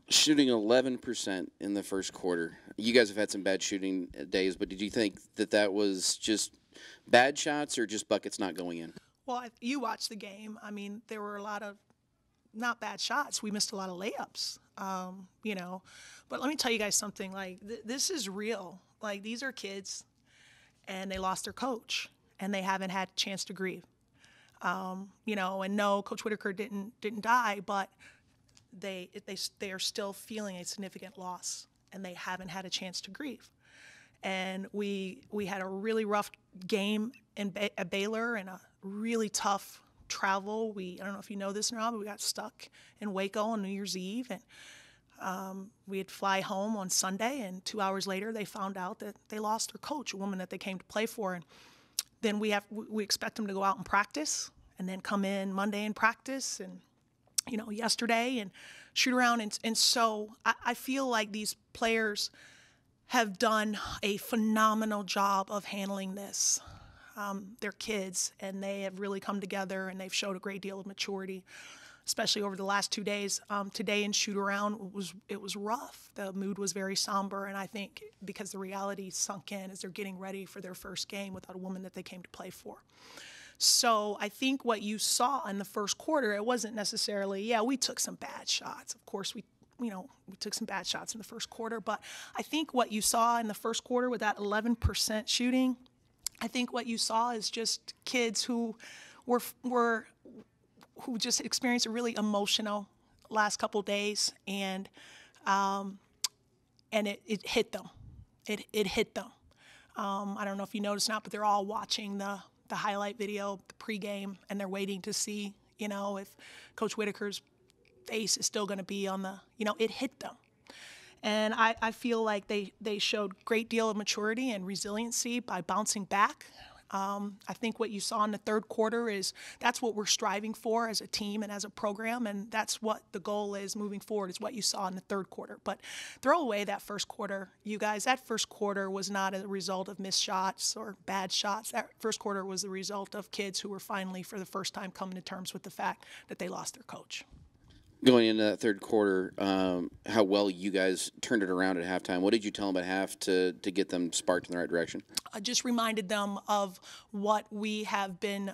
Shooting 11% in the first quarter. You guys have had some bad shooting days, but did you think that that was just bad shots or just buckets not going in? Well, you watched the game. I mean, there were a lot of not bad shots. We missed a lot of layups, you know. But let me tell you guys something. Like, this is real. Like, these are kids, and they lost their coach, and they haven't had a chance to grieve. You know, and no, Coach Whitaker didn't die, but they are still feeling a significant loss, and they haven't had a chance to grieve. And we had a really rough game at Baylor and a really tough travel. I don't know if you know this or not, but we got stuck in Waco on New Year's Eve, and we had to fly home on Sunday, and 2 hours later they found out that they lost their coach, a woman that they came to play for. And then we expect them to go out and practice and then come in Monday and practice and, you know, yesterday and shoot around. And so I feel like these players have done a phenomenal job of handling this. They're kids, and they have really come together, and they've showed a great deal of maturity, especially over the last 2 days. Today in shoot around, it was rough. The mood was very somber, and I think because the reality sunk in as they're getting ready for their first game without a woman that they came to play for. So I think what you saw in the first quarter, it wasn't necessarily, yeah, we took some bad shots. Of course, we took some bad shots in the first quarter, but I think what you saw in the first quarter with that 11% shooting, I think what you saw is just kids who who just experienced a really emotional last couple days, and it hit them. It hit them. I don't know if you noticed or not, but they're all watching the highlight video, the pregame, and they're waiting to see, you know, if Coach Whitaker's face is still going to be on the, you know, it hit them. And I feel like they showed great deal of maturity and resiliency by bouncing back. I think what you saw in the third quarter that's what we're striving for as a team and as a program, and that's what the goal is moving forward, is what you saw in the third quarter. But throw away that first quarter, you guys. That first quarter was not a result of missed shots or bad shots. That first quarter was the result of kids who were finally, for the first time, coming to terms with the fact that they lost their coach. Going into that third quarter, how well you guys turned it around at halftime. What did you tell them at half to get them sparked in the right direction? I just reminded them of what we have been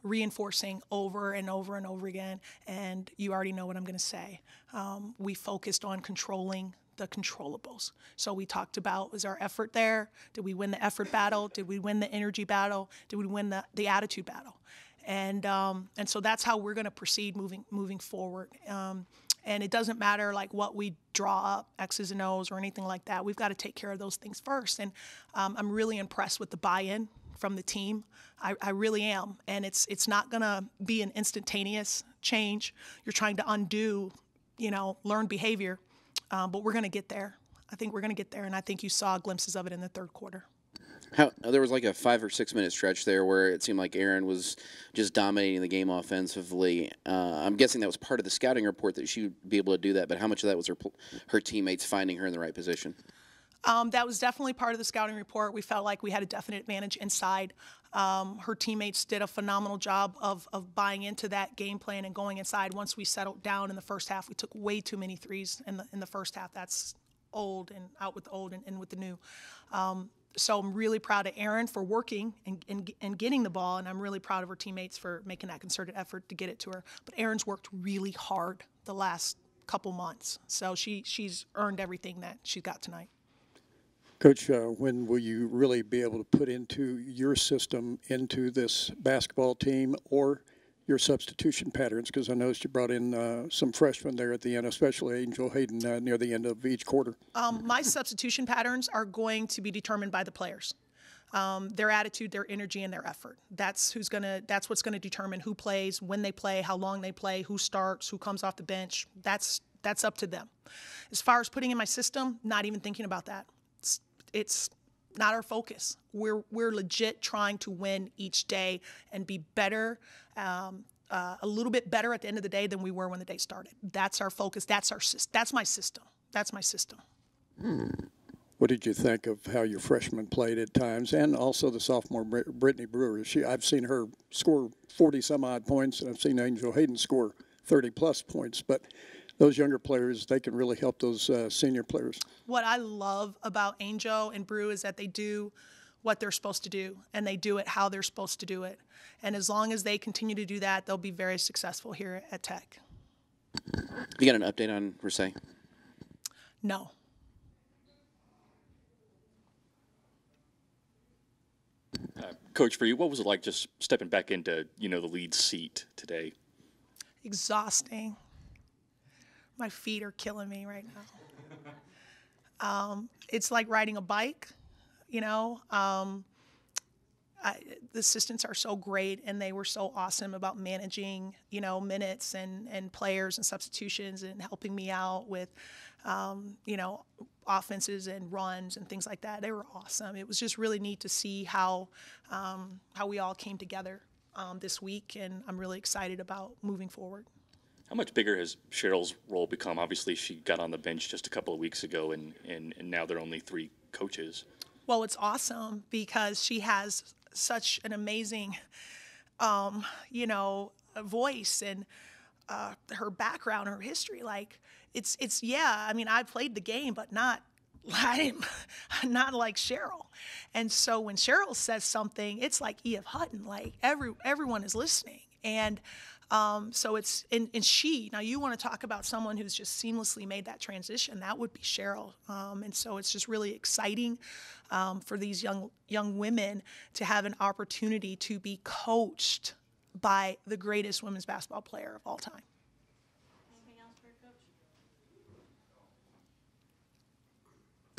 reinforcing over and over and over again, and you already know what I'm going to say. We focused on controlling the controllables. So we talked about, was our effort there? Did we win the effort battle? Did we win the energy battle? Did we win the attitude battle? And so that's how we're going to proceed moving forward. And it doesn't matter like what we draw up, X's and O's or anything like that. We've got to take care of those things first. And I'm really impressed with the buy-in from the team. I really am. And it's not going to be an instantaneous change. You're trying to undo, you know, learned behavior. But we're going to get there. I think we're going to get there. And I think you saw glimpses of it in the third quarter. There was like a 5 or 6 minute stretch there where it seemed like Erin was just dominating the game offensively. I'm guessing that was part of the scouting report that she would be able to do that, but how much of that was her teammates finding her in the right position? That was definitely part of the scouting report. We felt like we had a definite advantage inside. Her teammates did a phenomenal job of buying into that game plan and going inside. Once we settled down in the first half, we took way too many threes in the first half. That's old, and out with the old and in with the new. So I'm really proud of Erin for working and getting the ball, and I'm really proud of her teammates for making that concerted effort to get it to her. But Erin's worked really hard the last couple months, so she's earned everything that she got tonight. Coach, when will you really be able to put into your system into this basketball team or your substitution patterns? Because I noticed you brought in some freshmen there at the end, especially Angel Hayden near the end of each quarter. My substitution patterns are going to be determined by the players. Their attitude, their energy, and their effort. That's what's going to determine who plays, when they play, how long they play, who starts, who comes off the bench. That's up to them. As far as putting in my system, not even thinking about that. It's not our focus. We're legit trying to win each day and be better, a little bit better at the end of the day than we were when the day started. That's our focus. That's my system. That's my system. what did you think of how your freshmen played at times, and also the sophomore Brittany Brewer? I've seen her score 40-some-odd points, and I've seen Angel Hayden score 30-plus points. But those younger players, they can really help those senior players. What I love about Angel and Brew is that they do what they're supposed to do, and they do it how they're supposed to do it. And as long as they continue to do that, they'll be very successful here at Tech. You got an update on Rasay? No. Coach, for you, what was it like just stepping back into, the lead seat today? Exhausting. My feet are killing me right now. It's like riding a bike, the assistants are so great, and they were so awesome about managing, minutes and players and substitutions and helping me out with, offenses and runs and things like that. They were awesome. It was just really neat to see how we all came together this week, and I'm really excited about moving forward. How much bigger has Cheryl's role become? Obviously, she got on the bench just a couple of weeks ago, and now there are only 3 coaches. Well, it's awesome because she has such an amazing, voice, and her background, her history. Like, I played the game, but not like Cheryl. And so when Cheryl says something, it's like E.F. Hutton, like everyone is listening. And so it's, and she, now you want to talk about someone who's just seamlessly made that transition, that would be Cheryl. And so it's just really exciting for these young women to have an opportunity to be coached by the greatest women's basketball player of all time. Anything else for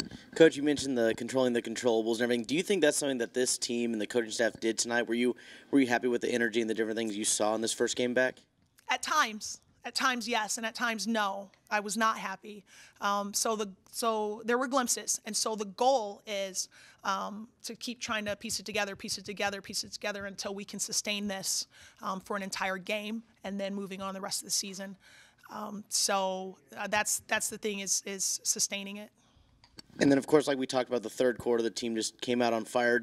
Coach? Coach, you mentioned controlling the controllables and everything. Do you think that's something that this team and the coaching staff did tonight? Were you happy with the energy and the different things you saw in this first game back? At times, yes, and at times, no. I was not happy. So there were glimpses, and so the goal is to keep trying to piece it together until we can sustain this for an entire game, and then moving on the rest of the season. That's the thing is sustaining it. And then, of course, like we talked about, the third quarter, the team just came out on fire.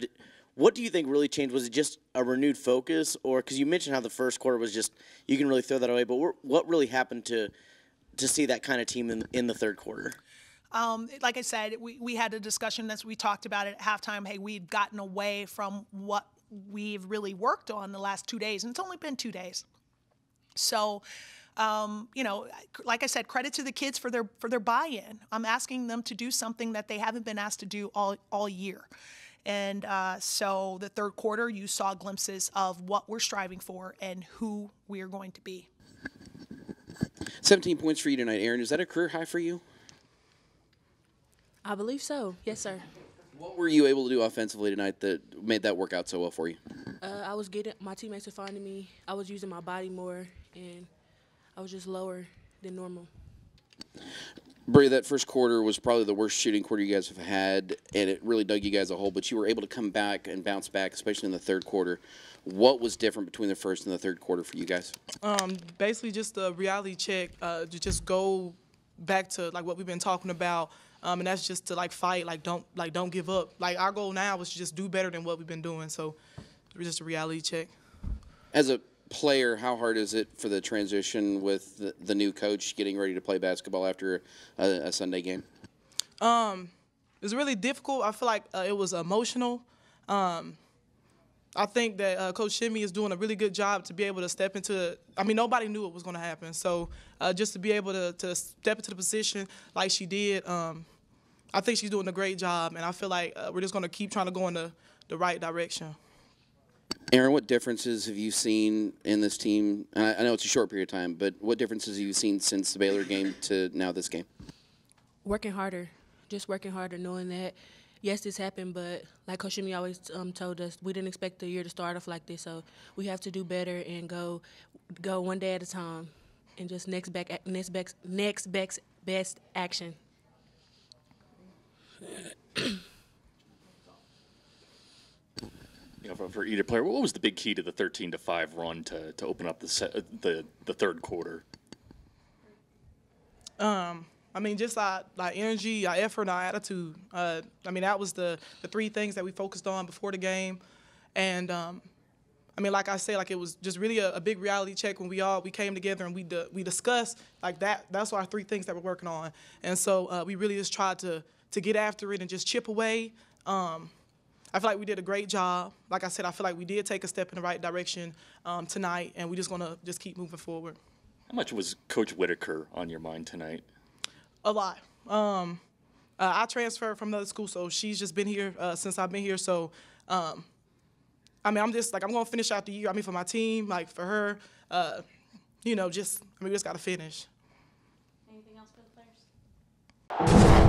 What do you think really changed? Was it just a renewed focus? Or because you mentioned how the first quarter was just, you can really throw that away, but what really happened to see that kind of team in the third quarter? Like I said, we had a discussion as we talked about it at halftime. Hey, we'd gotten away from what we've really worked on the last 2 days, and it's only been 2 days. So, like I said, credit to the kids for their buy-in. I'm asking them to do something that they haven't been asked to do all year. And so the third quarter, you saw glimpses of what we're striving for and who we are going to be. 17 points for you tonight, Aaron. Is that a career high for you? I believe so. Yes, sir. What were you able to do offensively tonight that made that work out so well for you? I was getting my teammates were finding me. I was using my body more, and I was just lower than normal. Bree, that first quarter was probably the worst shooting quarter you guys have had, and it really dug you guys a hole, but you were able to come back and bounce back, especially in the third quarter. What was different between the first and the third quarter for you guys? Basically just a reality check, to just go back to like what we've been talking about, and that's just to fight, don't give up. Like, our goal now is to just do better than what we've been doing, so it's just a reality check. As a player, how hard is it for the transition with the new coach getting ready to play basketball after a Sunday game? It's really difficult. I feel like it was emotional. I think that Coach Shimmy is doing a really good job to be able to step into – I mean, nobody knew it was going to happen. So just to be able to step into the position like she did, I think she's doing a great job. And I feel like we're just going to keep trying to go in the right direction. Aaron, what differences have you seen in this team? I know it's a short period of time, but what differences have you seen since the Baylor game to now this game? Working harder, just working harder, knowing that, yes, this happened, but like Coach Shimmy always told us, we didn't expect the year to start off like this, so we have to do better and go one day at a time and just next best action. For either player, what was the big key to the 13-5 run to open up the third quarter? I mean, just our energy, our effort, our attitude. I mean, that was the three things that we focused on before the game. And, I mean, like I said, like it was just really a big reality check when we came together and we discussed like that. That's our three things that we're working on. And so we really just tried to get after it and just chip away. I feel like we did a great job. Like I said, I feel like we did take a step in the right direction tonight, and we're just going to just keep moving forward. How much was Coach Whitaker on your mind tonight? A lot. I transferred from another school, so she's just been here since I've been here. So, I mean, I'm just like, I'm going to finish out the year. I mean, for my team, like for her, you know, we just got to finish. Anything else for the players?